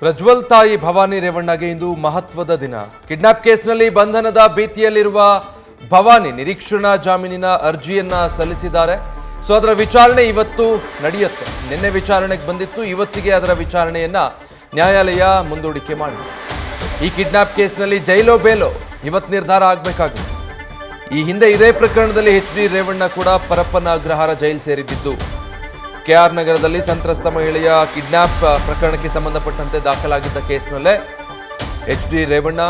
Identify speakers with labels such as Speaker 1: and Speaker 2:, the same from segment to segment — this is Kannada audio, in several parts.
Speaker 1: ಪ್ರಜ್ವಲ್ ತಾಯಿ ಭವಾನಿ ರೇವಣ್ಣಗೆ ಇಂದು ಮಹತ್ವದ ದಿನ. ಕಿಡ್ನಾಪ್ ಕೇಸ್ನಲ್ಲಿ ಬಂಧನದ ಭೀತಿಯಲ್ಲಿರುವ ಭವಾನಿ ನಿರೀಕ್ಷಣಾ ಜಾಮೀನಿನ ಅರ್ಜಿಯನ್ನ ಸಲ್ಲಿಸಿದ್ದಾರೆ. ಸೊ ಅದರ ವಿಚಾರಣೆ ಇವತ್ತು ನಡೆಯುತ್ತೆ. ನಿನ್ನೆ ವಿಚಾರಣೆಗೆ ಬಂದಿತ್ತು, ಇವತ್ತಿಗೆ ಅದರ ವಿಚಾರಣೆಯನ್ನ ನ್ಯಾಯಾಲಯ ಮುಂದೂಡಿಕೆ ಮಾಡಿದೆ. ಈ ಕಿಡ್ನಾಪ್ ಕೇಸ್ನಲ್ಲಿ ಜೈಲೋ ಬೇಲೋ ಇವತ್ತು ನಿರ್ಧಾರ ಆಗಬೇಕಾಗಿದೆ. ಈ ಹಿಂದೆ ಇದೇ ಪ್ರಕರಣದಲ್ಲಿ HD ರೇವಣ್ಣ ಕೂಡ ಪರಪ್ಪನ ಅಗ್ರಹಾರ ಜೈಲು ಸೇರಿದ್ದು. KR ನಗರದಲ್ಲಿ ಸಂತ್ರಸ್ತ ಮಹಿಳೆಯ ಕಿಡ್ನಾಪ್ ಪ್ರಕರಣಕ್ಕೆ ಸಂಬಂಧಪಟ್ಟಂತೆ ದಾಖಲಾಗಿದ್ದ ಕೇಸ್ನಲ್ಲೇ HD ರೇವಣ್ಣ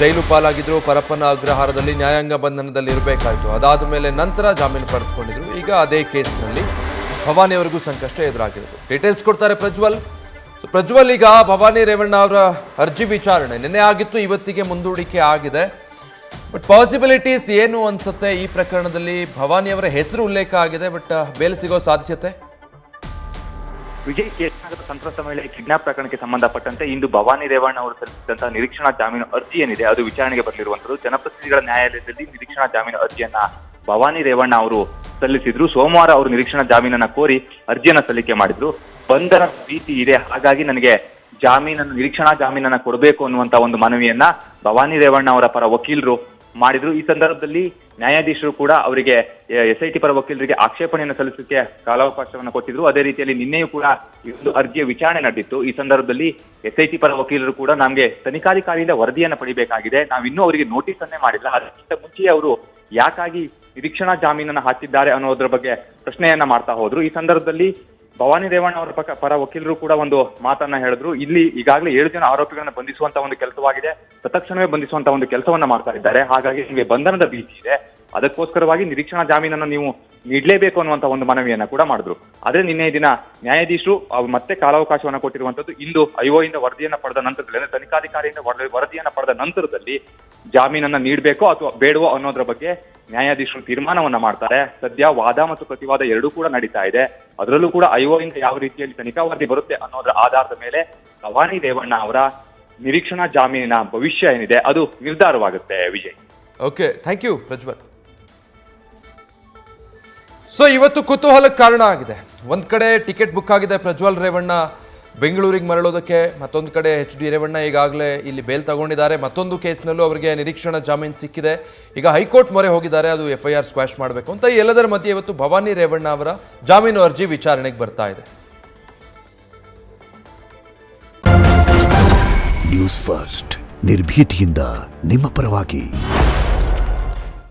Speaker 1: ಜೈಲು ಪಾಲಾಗಿದ್ರು. ಪರಪ್ಪನ ಅಗ್ರಹಾರದಲ್ಲಿ ನ್ಯಾಯಾಂಗ ಬಂಧನದಲ್ಲಿ ಇರಬೇಕಾಯಿತು. ಅದಾದ ಮೇಲೆ ನಂತರ ಜಾಮೀನು ಪಡೆದುಕೊಂಡಿದ್ರು. ಈಗ ಅದೇ ಕೇಸ್ನಲ್ಲಿ ಭವಾನಿಯವರಿಗೂ ಸಂಕಷ್ಟ ಎದುರಾಗಿರೋದು. ಡೀಟೇಲ್ಸ್ ಕೊಡ್ತಾರೆ ಪ್ರಜ್ವಲ್. ಪ್ರಜ್ವಲ್, ಈಗ ಭವಾನಿ ರೇವಣ್ಣ ಅವರ ಅರ್ಜಿ ವಿಚಾರಣೆ ನಿನ್ನೆ ಆಗಿತ್ತು, ಇವತ್ತಿಗೆ ಮುಂದೂಡಿಕೆ ಆಗಿದೆ. ಬಟ್ ಪಾಸಿಬಿಲಿಟೀಸ್ ಏನು ಅನ್ಸುತ್ತೆ? ಈ ಪ್ರಕರಣದಲ್ಲಿ ಭವಾನಿಯವರ ಹೆಸರು ಉಲ್ಲೇಖ ಆಗಿದೆ, ಬಟ್ ಬೇಲ್ ಸಿಗೋ ಸಾಧ್ಯತೆ?
Speaker 2: ವಿಜಯ್, ಕೇಸ್ನಾಗದ ಸಂತ್ರಸ್ತ ಮಹಿಳೆ ಕಿಡ್ನಾಪ್ ಪ್ರಕರಣಕ್ಕೆ ಸಂಬಂಧಪಟ್ಟಂತೆ ಇಂದು ಭವಾನಿ ರೇವಣ್ಣ ಅವರು ಸಲ್ಲಿಸಿದಂತಹ ನಿರೀಕ್ಷಣಾ ಜಾಮೀನು ಅರ್ಜಿ ಏನಿದೆ ಅದು ವಿಚಾರಣೆಗೆ ಬರಲಿರುವಂತದ್ದು. ಜನಪ್ರತಿನಿಧಿಗಳ ನ್ಯಾಯಾಲಯದಲ್ಲಿ ನಿರೀಕ್ಷಣಾ ಜಾಮೀನು ಅರ್ಜಿಯನ್ನ ಭವಾನಿ ರೇವಣ್ಣ ಅವರು ಸಲ್ಲಿಸಿದ್ರು. ಸೋಮವಾರ ಅವರು ನಿರೀಕ್ಷಣಾ ಜಾಮೀನನ್ನ ಕೋರಿ ಅರ್ಜಿಯನ್ನ ಸಲ್ಲಿಕೆ ಮಾಡಿದ್ರು. ಬಂಧನ ಭೀತಿ ಇದೆ, ಹಾಗಾಗಿ ನನಗೆ ನಿರೀಕ್ಷಣಾ ಜಾಮೀನನ್ನ ಕೊಡಬೇಕು ಅನ್ನುವಂತ ಒಂದು ಮನವಿಯನ್ನ ಭವಾನಿ ರೇವಣ್ಣ ಅವರ ಪರ ವಕೀಲರು ಮಾಡಿದ್ರು. ಈ ಸಂದರ್ಭದಲ್ಲಿ ನ್ಯಾಯಾಧೀಶರು ಕೂಡ ಅವರಿಗೆ SIT ಪರ ವಕೀಲರಿಗೆ ಆಕ್ಷೇಪಣೆಯನ್ನು ಸಲ್ಲಿಸಲಿಕ್ಕೆ ಕಾಲಾವಕಾಶವನ್ನು ಕೊಟ್ಟಿದ್ರು. ಅದೇ ರೀತಿಯಲ್ಲಿ ನಿನ್ನೆಯೂ ಕೂಡ ಈ ಒಂದು ಅರ್ಜಿಯ ವಿಚಾರಣೆ ನಡೆದಿತ್ತು. ಈ ಸಂದರ್ಭದಲ್ಲಿ SIT ಪರ ವಕೀಲರು ಕೂಡ ನಮಗೆ ತನಿಖಾಧಿಕಾರಿಯಿಂದ ವರದಿಯನ್ನು ಪಡಿಬೇಕಾಗಿದೆ, ನಾವಿನ್ನೂ ಅವರಿಗೆ ನೋಟಿಸ್ ಅನ್ನೇ ಮಾಡಿಲ್ಲ, ಅದಕ್ಕಿಂತ ಮುಂಚೆ ಅವರು ಯಾಕಾಗಿ ನಿರೀಕ್ಷಣಾ ಜಾಮೀನನ್ನ ಹಾಕಿದ್ದಾರೆ ಅನ್ನೋದ್ರ ಬಗ್ಗೆ ಪ್ರಶ್ನೆಯನ್ನ ಮಾಡ್ತಾ ಹೋದ್ರು. ಈ ಸಂದರ್ಭದಲ್ಲಿ ಭವಾನಿ ರೇವಣ್ಣ ಅವರ ಪರ ವಕೀಲರು ಕೂಡ ಒಂದು ಮಾತನ್ನ ಹೇಳಿದ್ರು. ಇಲ್ಲಿ ಈಗಾಗಲೇ 7 ಜನ ಆರೋಪಿಗಳನ್ನ ಬಂಧಿಸುವಂತ ಒಂದು ಕೆಲಸವಾಗಿದೆ, ತತ್ಕ್ಷಣವೇ ಬಂಧಿಸುವಂತ ಒಂದು ಕೆಲಸವನ್ನ ಮಾಡ್ತಾ ಇದ್ದಾರೆ. ಹಾಗಾಗಿ ನಿಮಗೆ ಬಂಧನದ ಭೀತಿ ಇದೆ, ಅದಕ್ಕೋಸ್ಕರವಾಗಿ ನಿರೀಕ್ಷಣಾ ಜಾಮೀನನ್ನು ನೀವು ನೀಡಲೇಬೇಕು ಅನ್ನುವಂತ ಒಂದು ಮನವಿಯನ್ನ ಕೂಡ ಮಾಡಿದ್ರು. ಆದ್ರೆ ನಿನ್ನೆ ದಿನ ನ್ಯಾಯಾಧೀಶರು ಮತ್ತೆ ಕಾಲಾವಕಾಶವನ್ನ ಕೊಟ್ಟಿರುವಂತದ್ದು. ಇಂದು IO ಇಂದ ವರದಿಯನ್ನ ಪಡೆದ ನಂತರದಲ್ಲಿ, ಅಂದ್ರೆ ತನಿಖಾಧಿಕಾರಿಯಿಂದ ವರದಿಯನ್ನ ಪಡೆದ ನಂತರದಲ್ಲಿ ಜಾಮೀನನ್ನ ನೀಡಬೇಕೋ ಅಥವಾ ಬೇಡವೋ ಅನ್ನೋದ್ರ ಬಗ್ಗೆ ನ್ಯಾಯಾಧೀಶರು ತೀರ್ಮಾನವನ್ನ ಮಾಡ್ತಾರೆ. ಸದ್ಯ ವಾದ ಮತ್ತು ಪ್ರತಿವಾದ ಎರಡೂ ಕೂಡ ನಡೀತಾ ಇದೆ. ಅದರಲ್ಲೂ ಕೂಡ IO ಇಂದ ಯಾವ ರೀತಿಯಲ್ಲಿ ತನಿಖಾ ವರದಿ ಬರುತ್ತೆ ಅನ್ನೋದ್ರ ಆಧಾರದ ಮೇಲೆ ಭವಾನಿ ರೇವಣ್ಣ ಅವರ ನಿರೀಕ್ಷಣಾ ಜಾಮೀನಿನ ಭವಿಷ್ಯ ಏನಿದೆ ಅದು ನಿರ್ಧಾರವಾಗುತ್ತೆ. Vijay,
Speaker 1: okay, thank you Prajwal. So ಇವತ್ತು ಕುತೂಹಲಕ್ಕೆ ಕಾರಣ ಆಗಿದೆ. ಒಂದು ಕಡೆ ಟಿಕೆಟ್ ಬುಕ್ ಆಗಿದೆ ಪ್ರಜ್ವಲ್ ರೇವಣ್ಣ ಬೆಂಗಳೂರಿಗೆ ಮರಳೋದಕ್ಕೆ, ಮತ್ತೊಂದು ಕಡೆ HD ರೇವಣ್ಣ ಈಗಾಗಲೇ ಇಲ್ಲಿ ಬೇಲ್ ತಗೊಂಡಿದ್ದಾರೆ. ಮತ್ತೊಂದು ಕೇಸ್ನಲ್ಲೂ ಅವರಿಗೆ ನಿರೀಕ್ಷಣಾ ಜಾಮೀನು ಸಿಕ್ಕಿದೆ. ಈಗ ಹೈಕೋರ್ಟ್ ಮೊರೆ ಹೋಗಿದ್ದಾರೆ, ಅದು FIR ಸ್ಕ್ವಾಶ್ ಮಾಡಬೇಕು ಅಂತ. ಈ ಎಲ್ಲದರ ಮಧ್ಯೆ ಇವತ್ತು ಭವಾನಿ ರೇವಣ್ಣ ಅವರ ಜಾಮೀನು ಅರ್ಜಿ ವಿಚಾರಣೆಗೆ ಬರ್ತಾ ಇದೆ.
Speaker 3: ನ್ಯೂಸ್ ಫಸ್ಟ್, ನಿರ್ಭೀತಿಯಿಂದ ನಿಮ್ಮ ಪರವಾಗಿ.